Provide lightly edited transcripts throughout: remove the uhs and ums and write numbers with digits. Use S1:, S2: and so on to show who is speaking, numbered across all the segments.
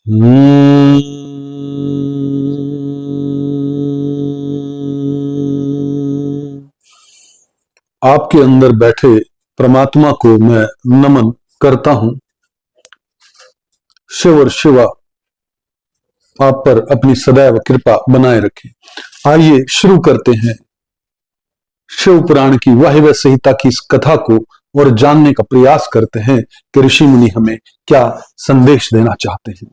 S1: हम्म। आपके अंदर बैठे परमात्मा को मैं नमन करता हूं। शिव और शिवा आप पर अपनी सदैव कृपा बनाए रखें। आइए शुरू करते हैं शिव पुराण की वाहिव संहिता की इस कथा को और जानने का प्रयास करते हैं कि ऋषि मुनि हमें क्या संदेश देना चाहते हैं।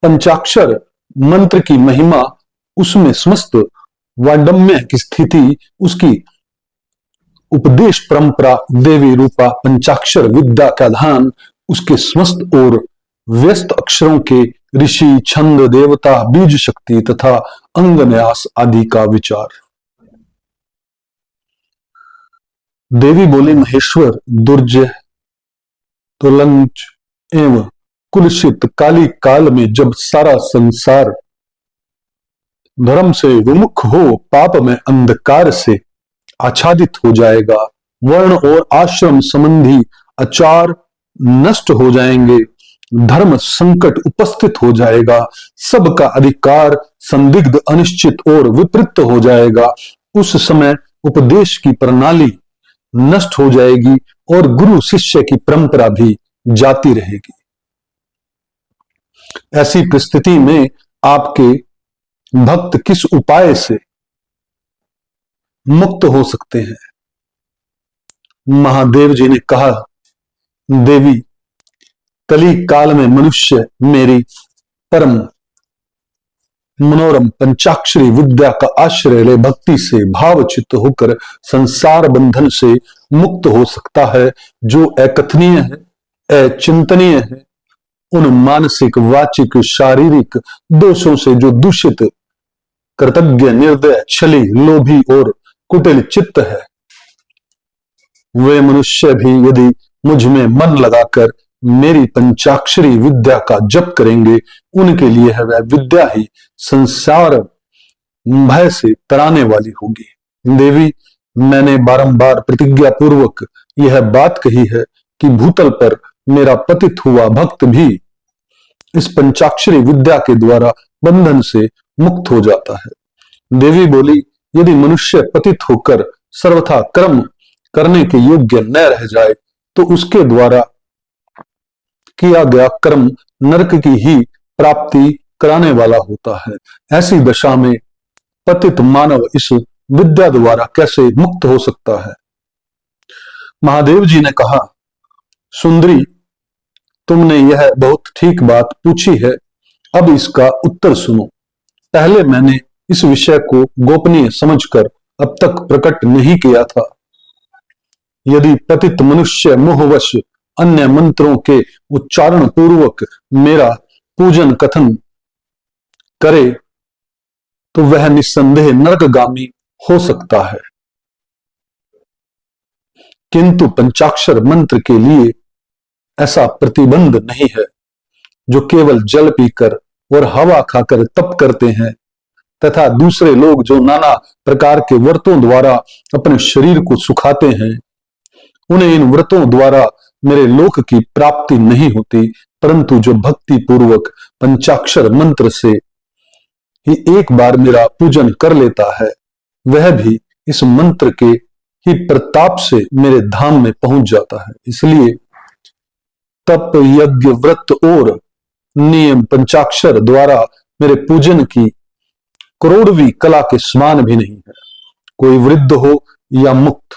S1: पंचाक्षर मंत्र की महिमा, उसमें समस्त वाडम्य की स्थिति, उसकी उपदेश परंपरा, देवी रूपा पंचाक्षर विद्या का ध्यान, उसके समस्त और व्यस्त अक्षरों के ऋषि, छंद, देवता, बीज शक्ति तथा अंग न्यास आदि का विचार। देवी बोले, महेश्वर, दुर्जय, तुलंच एवं कुलशित काली काल में जब सारा संसार धर्म से विमुख हो, पाप में अंधकार से आच्छादित हो जाएगा, वर्ण और आश्रम संबंधी आचार नष्ट हो जाएंगे, धर्म संकट उपस्थित हो जाएगा, सबका अधिकार संदिग्ध, अनिश्चित और विपरीत हो जाएगा, उस समय उपदेश की प्रणाली नष्ट हो जाएगी और गुरु शिष्य की परंपरा भी जाती रहेगी। ऐसी परिस्थिति में आपके भक्त किस उपाय से मुक्त हो सकते हैं? महादेव जी ने कहा, देवी, कली काल में मनुष्य मेरी परम मनोरम पंचाक्षरी विद्या का आश्रय ले भक्ति से भावचित्त होकर संसार बंधन से मुक्त हो सकता है। जो अकथनीय है, अचिंतनीय है, उन मानसिक, वाचिक, शारीरिक दोषों से जो दूषित, कृतज्ञ, निर्दय, छली, लोभी और कुटिल चित्त है, वे मनुष्य भी यदि मुझ में मन लगाकर मेरी पंचाक्षरी विद्या का जप करेंगे, उनके लिए है वह विद्या ही संसार भय से तराने वाली होगी। देवी, मैंने बारंबार प्रतिज्ञा पूर्वक यह बात कही है कि भूतल पर मेरा पतित हुआ भक्त भी इस पंचाक्षरी विद्या के द्वारा बंधन से मुक्त हो जाता है। देवी बोली, यदि मनुष्य पतित होकर सर्वथा कर्म करने के योग्य न रह जाए तो उसके द्वारा किया गया कर्म नरक की ही प्राप्ति कराने वाला होता है। ऐसी दशा में पतित मानव इस विद्या द्वारा कैसे मुक्त हो सकता है? महादेव जी ने कहा, सुंदरी, तुमने यह बहुत ठीक बात पूछी है, अब इसका उत्तर सुनो। पहले मैंने इस विषय को गोपनीय समझकर अब तक प्रकट नहीं किया था। यदि पतित मनुष्य मोहवश अन्य मंत्रों के उच्चारण पूर्वक मेरा पूजन कथन करे तो वह निस्संदेह नरकगामी हो सकता है, किंतु पंचाक्षर मंत्र के लिए ऐसा प्रतिबंध नहीं है। जो केवल जल पीकर और हवा खाकर तप करते हैं तथा दूसरे लोग जो नाना प्रकार के व्रतों द्वारा अपने शरीर को सुखाते हैं, उन्हें इन व्रतों द्वारा मेरे लोक की प्राप्ति नहीं होती, परंतु जो भक्ति पूर्वक पंचाक्षर मंत्र से ही एक बार मेरा पूजन कर लेता है, वह भी इस मंत्र के ही प्रताप से मेरे धाम में पहुंच जाता है। इसलिए तप, यज्ञ, व्रत और नियम पंचाक्षर द्वारा मेरे पूजन की करोड़वीं कला के समान भी नहीं है। कोई वृद्ध हो या मुक्त,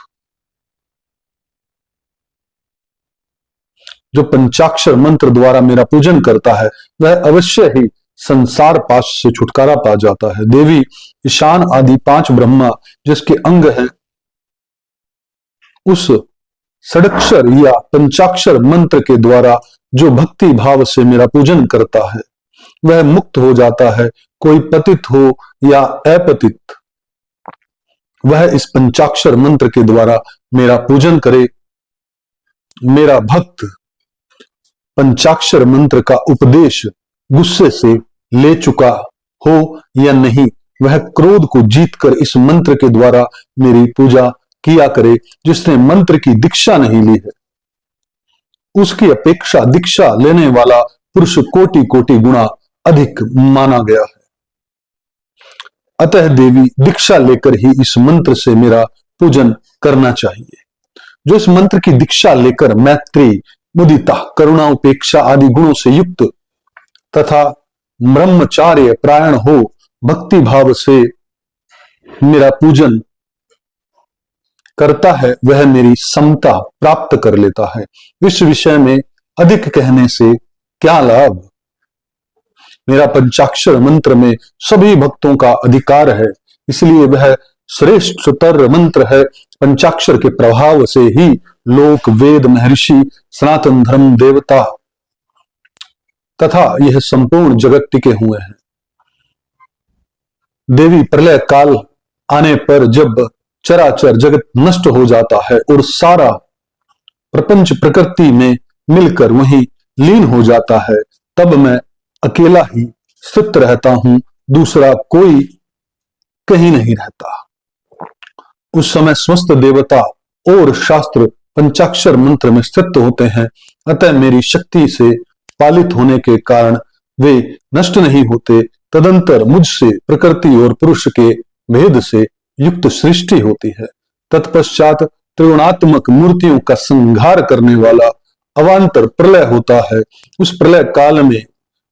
S1: जो पंचाक्षर मंत्र द्वारा मेरा पूजन करता है, वह अवश्य ही संसार पाश से छुटकारा पा जाता है। देवी, ईशान आदि 5 ब्रह्मा जिसके अंग हैं, उस षडक्षर या पंचाक्षर मंत्र के द्वारा जो भक्ति भाव से मेरा पूजन करता है, वह मुक्त हो जाता है। कोई पतित हो या अपतित, वह इस पंचाक्षर मंत्र के द्वारा मेरा पूजन करे। मेरा भक्त पंचाक्षर मंत्र का उपदेश गुस्से से ले चुका हो या नहीं, वह क्रोध को जीतकर इस मंत्र के द्वारा मेरी पूजा किया करे। जिसने मंत्र की दीक्षा नहीं ली है, उसकी अपेक्षा दीक्षा लेने वाला पुरुष कोटि कोटि गुणा अधिक माना गया है। अतः देवी दीक्षा लेकर ही इस मंत्र से मेरा पूजन करना चाहिए। जो इस मंत्र की दीक्षा लेकर मैत्री, मुदिता, करुणा, उपेक्षा आदि गुणों से युक्त तथा ब्रह्मचार्य प्रायण हो भक्ति भाव से मेरा पूजन करता है, वह मेरी समता प्राप्त कर लेता है। इस विषय में अधिक कहने से क्या लाभ। मेरा पंचाक्षर मंत्र में सभी भक्तों का अधिकार है, इसलिए वह श्रेष्ठतर मंत्र है। पंचाक्षर के प्रभाव से ही लोक, वेद, महर्षि, सनातन धर्म, देवता तथा यह संपूर्ण जगत टिके हुए हैं। देवी प्रलय काल आने पर जब चराचर जगत नष्ट हो जाता है और सारा प्रपंच प्रकृति में मिलकर वहीं लीन हो जाता है, तब मैं अकेला ही स्थित रहता हूं, दूसरा कोई कहीं नहीं रहता। उस समय समस्त देवता और शास्त्र पंचाक्षर मंत्र में स्थित होते हैं। अतः मेरी शक्ति से पालित होने के कारण वे नष्ट नहीं होते। तदंतर मुझसे प्रकृति और पुरुष के भेद से युक्त सृष्टि होती है। तत्पश्चात त्रिगुणात्मक मूर्तियों का संहार करने वाला अवान्तर प्रलय होता है। उस प्रलय काल में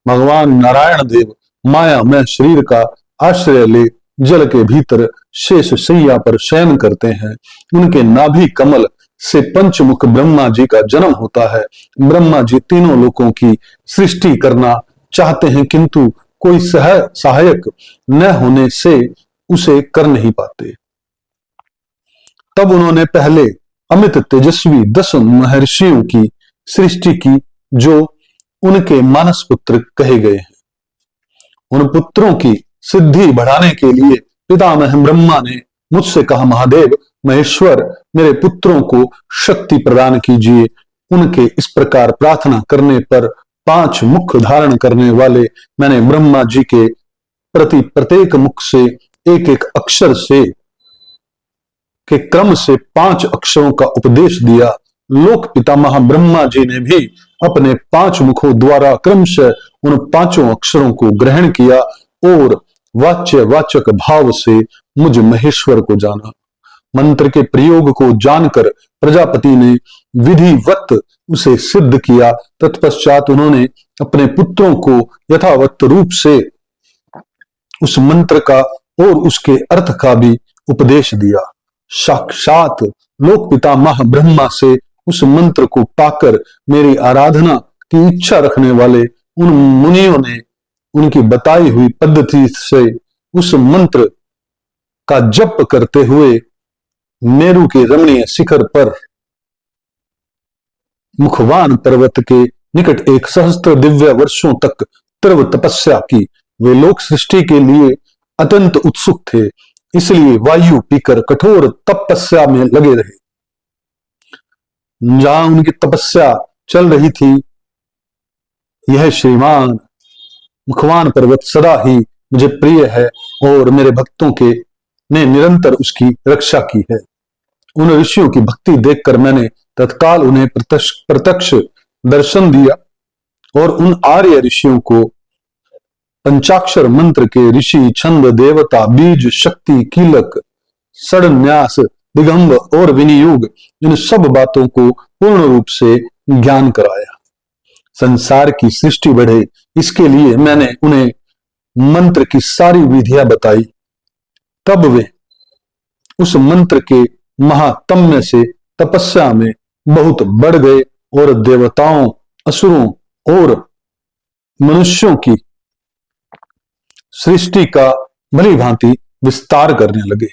S1: भगवान नारायण देव माया में शरीर का आश्रय ले जल के भीतर शेष शैया पर शयन करते हैं। उनके नाभि कमल से पंचमुख ब्रह्मा जी का जन्म होता है। ब्रह्मा जी तीनों लोकों की सृष्टि करना चाहते हैं, किंतु कोई सहायक न होने से उसे कर नहीं पाते। तब उन्होंने पहले अमित तेजस्वी 10 महर्षियों की सृष्टि की, जो उनके मानस पुत्र कहे गए हैं। उन पुत्रों की सिद्धि बढ़ाने के लिए पितामह ब्रह्मा ने मुझसे कहा, महादेव महेश्वर, मेरे पुत्रों को शक्ति प्रदान कीजिए। उनके इस प्रकार प्रार्थना करने पर 5 मुख धारण करने वाले मैंने ब्रह्मा जी के प्रति प्रत्येक मुख से एक एक अक्षर से के क्रम से 5 अक्षरों का उपदेश दिया। लोक पितामह ब्रह्मा जी ने भी अपने 5 मुखों द्वारा क्रमशः उन 5 अक्षरों को ग्रहण किया और वाच्य वाचक भाव से मुझ महेश्वर को जाना। मंत्र के प्रयोग को जानकर प्रजापति ने विधिवत उसे सिद्ध किया। तत्पश्चात उन्होंने अपने पुत्रों को यथावत रूप से उस मंत्र का और उसके अर्थ का भी उपदेश दिया। साक्षात लोक पितामह ब्रह्मा से उस मंत्र को पाकर मेरी आराधना की इच्छा रखने वाले उन मुनियों ने उनकी बताई हुई पद्धति से उस मंत्र का जप करते हुए मेरु के रमणीय शिखर पर मुखवान पर्वत के निकट 1 सहस्त्र दिव्य वर्षों तक तीव्र तपस्या की। वे लोक सृष्टि के लिए अत्यंत उत्सुक थे, इसलिए वायु पीकर कठोर तपस्या में लगे रहे। जहां उनकी तपस्या चल रही थी, यह श्रीमान मुखवान पर्वत सदा ही मुझे प्रिय है और मेरे भक्तों के ने निरंतर उसकी रक्षा की है। उन ऋषियों की भक्ति देखकर मैंने तत्काल उन्हें प्रत्यक्ष दर्शन दिया और उन आर्य ऋषियों को पंचाक्षर मंत्र के ऋषि, छंद, देवता, बीज, शक्ति, कीलक, षड्न्यास, दिगंब और विनियोग, इन सब बातों को पूर्ण रूप से ज्ञान कराया। संसार की सृष्टि बढ़े, इसके लिए मैंने उन्हें मंत्र की सारी विधियां बताई। तब वे उस मंत्र के महात्म्य से तपस्या में बहुत बढ़ गए और देवताओं, असुरों और मनुष्यों की सृष्टि का भली भांति विस्तार करने लगे।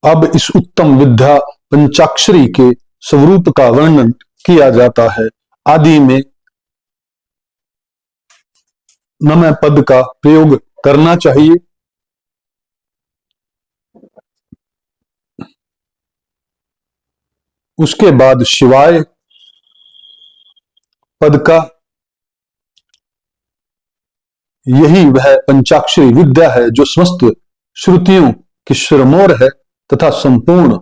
S1: अब इस उत्तम विद्या पंचाक्षरी के स्वरूप का वर्णन किया जाता है। आदि में नमः पद का प्रयोग करना चाहिए। उसके बाद शिवाय पद का, यही वह पंचाक्षरी विद्या है जो समस्त श्रुतियों की शिरमोर है तथा संपूर्ण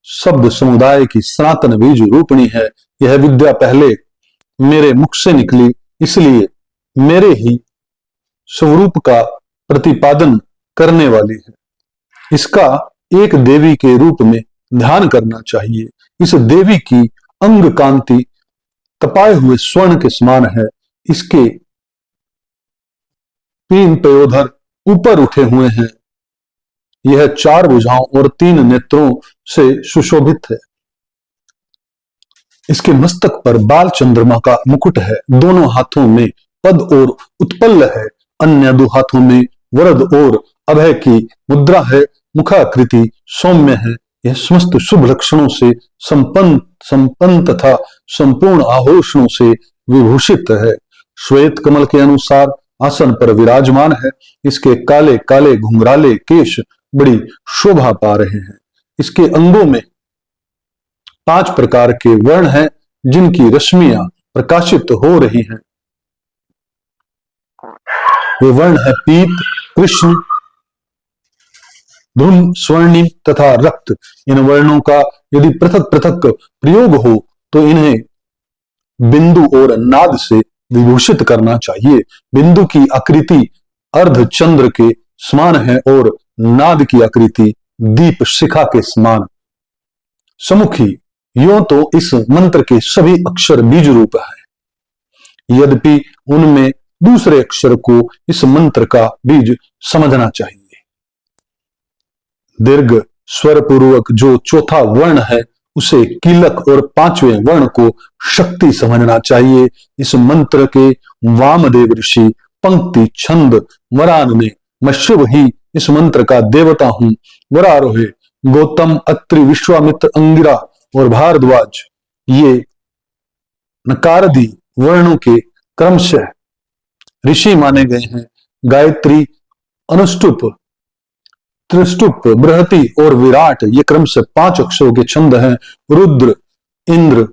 S1: शब्द समुदाय की सनातन बीज रूपणी है। यह विद्या पहले मेरे मुख से निकली, इसलिए मेरे ही स्वरूप का प्रतिपादन करने वाली है। इसका एक देवी के रूप में ध्यान करना चाहिए। इस देवी की अंग कांति तपाए हुए स्वर्ण के समान है। इसके 3 पयोधर ऊपर उठे हुए हैं। यह 4 भुजाओं और 3 नेत्रों से सुशोभित है। इसके मस्तक पर बाल चंद्रमा का मुकुट है। दोनों हाथों में पद और उत्पल है। अन्य 2 हाथों में वरद और अभय की मुद्रा है। मुखाकृति सौम्य है। यह समस्त शुभ लक्षणों से संपन्न तथा संपूर्ण आभूषणों से विभूषित है। श्वेत कमल के अनुसार आसन पर विराजमान है। इसके काले काले घुंघराले केश बड़ी शोभा पा रहे हैं। इसके अंगों में 5 प्रकार के वर्ण हैं, जिनकी रश्मियां प्रकाशित हो रही हैं। वे वर्ण है पीत, कृष्ण, ध्रुम, स्वर्णिम तथा रक्त। इन वर्णों का यदि पृथक पृथक प्रयोग हो तो इन्हें बिंदु और नाद से विभूषित करना चाहिए। बिंदु की आकृति अर्धचंद्र के समान है और नाद की आकृति दीप शिखा के समान सम्मुखी। यूं तो इस मंत्र के सभी अक्षर बीज रूप है, यद्यपि उनमें दूसरे अक्षर को इस मंत्र का बीज समझना चाहिए। दीर्घ स्वर पूर्वक जो चौथा वर्ण है उसे कीलक और 5वें वर्ण को शक्ति समझना चाहिए। इस मंत्र के वामदेव ऋषि पंक्ति छंद वरान में मैं शिव ही इस मंत्र का देवता हूं। वरारोहे गौतम, अत्रि, विश्वामित्र, अंगिरा और भारद्वाज ये नकारादि वर्णों के क्रमशः ऋषि माने गए हैं। गायत्री, अनुष्टुप, त्रिष्टुप, बृहति और विराट ये क्रमशः 5 अक्षरों के छंद हैं। रुद्र, इंद्र,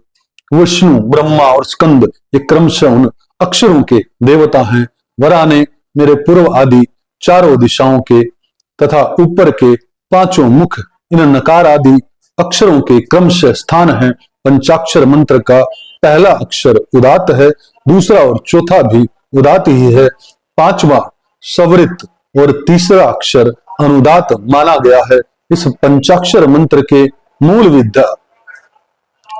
S1: विष्णु, ब्रह्मा और स्कंद ये क्रमशः उन अक्षरों के देवता हैं। वराने मेरे पूर्व आदि चारों दिशाओं के तथा ऊपर के 5 मुख इन नकार आदि अक्षरों के क्रमशः स्थान है। पंचाक्षर मंत्र का पहला अक्षर उदात्त है, दूसरा और चौथा भी उदात्त ही है। 5वां सवरित और तीसरा अक्षर अनुदात माना गया है। इस पंचाक्षर मंत्र के मूल विद्या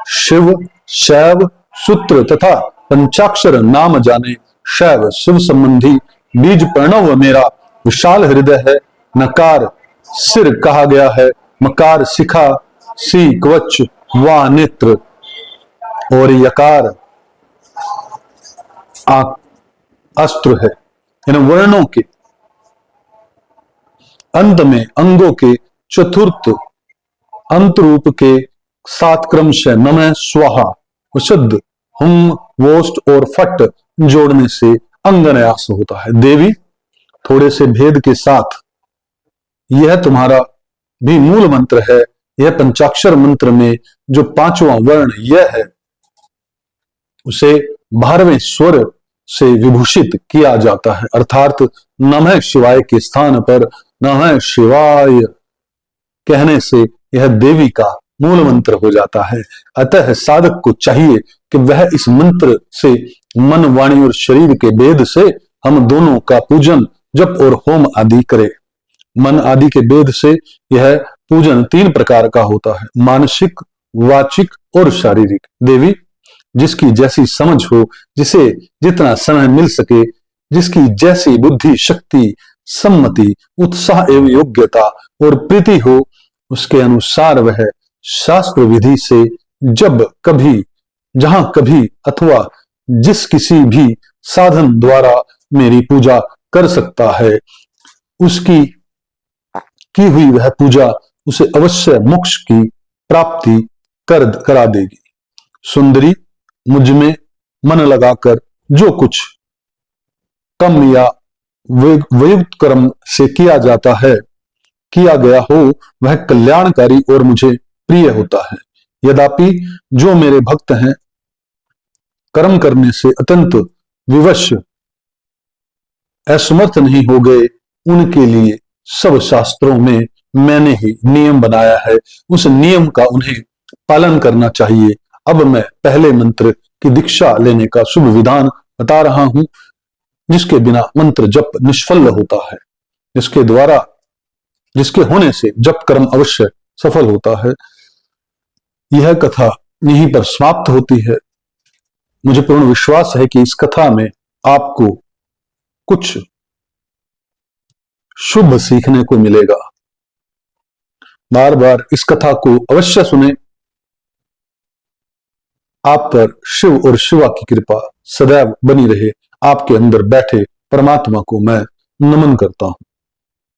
S1: शिव, शैव, सूत्र तथा पंचाक्षर नाम जाने। शैव शिव संबंधी बीज प्रणव मेरा विशाल हृदय है। नकार सिर कहा गया है। मकार शिखा, सी कवच, वा नेत्र और यकार अस्त्र है। इन वर्णों के अंत में अंगों के चतुर्थ अंत रूप के 7 क्रमशः नमः, स्वाहा, शुद्ध, हुम, वोष्ट और फट जोड़ने से अंगन्यास होता है। देवी थोड़े से भेद के साथ यह तुम्हारा भी मूल मंत्र है। यह पंचाक्षर मंत्र में जो 5वां वर्ण यह है उसे 12वें स्वर से विभूषित किया जाता है, अर्थात नमः शिवाय के स्थान पर नमः शिवाय कहने से यह देवी का मूल मंत्र हो जाता है। अतः साधक को चाहिए कि वह इस मंत्र से मन, वाणी और शरीर के भेद से हम दोनों का पूजन, जप और होम आदि करे। मन आदि के भेद से यह पूजन 3 प्रकार का होता है, मानसिक, वाचिक और शारीरिक। देवी जिसकी जैसी समझ हो, जिसे जितना समय मिल सके, जिसकी जैसी बुद्धि, शक्ति, सम्मति, उत्साह एवं योग्यता और प्रीति हो, उसके अनुसार वह शास्त्र विधि से जब कभी, जहां कभी अथवा जिस किसी भी साधन द्वारा मेरी पूजा कर सकता है। उसकी की हुई वह पूजा उसे अवश्य मोक्ष की प्राप्ति करा देगी। सुंदरी, मुझमें मन लगाकर जो कुछ कम या वयुक्त कर्म से किया जाता है, किया गया हो, वह कल्याणकारी और मुझे प्रिय होता है। यद्यपि जो मेरे भक्त हैं, कर्म करने से अत्यंत विवश असमर्थ नहीं हो गए, उनके लिए सब शास्त्रों में मैंने ही नियम बनाया है। उस नियम का उन्हें पालन करना चाहिए। अब मैं पहले मंत्र की दीक्षा लेने का शुभ विधान बता रहा हूं, जिसके बिना मंत्र जप निष्फल होता है, जिसके होने से जप कर्म अवश्य सफल होता है। यह कथा यहीं पर समाप्त होती है। मुझे पूर्ण विश्वास है कि इस कथा में आपको कुछ शुभ सीखने को मिलेगा। बार बार इस कथा को अवश्य सुने। आप पर शिव और शिवा की कृपा सदैव बनी रहे। आपके अंदर बैठे परमात्मा को मैं नमन करता हूं।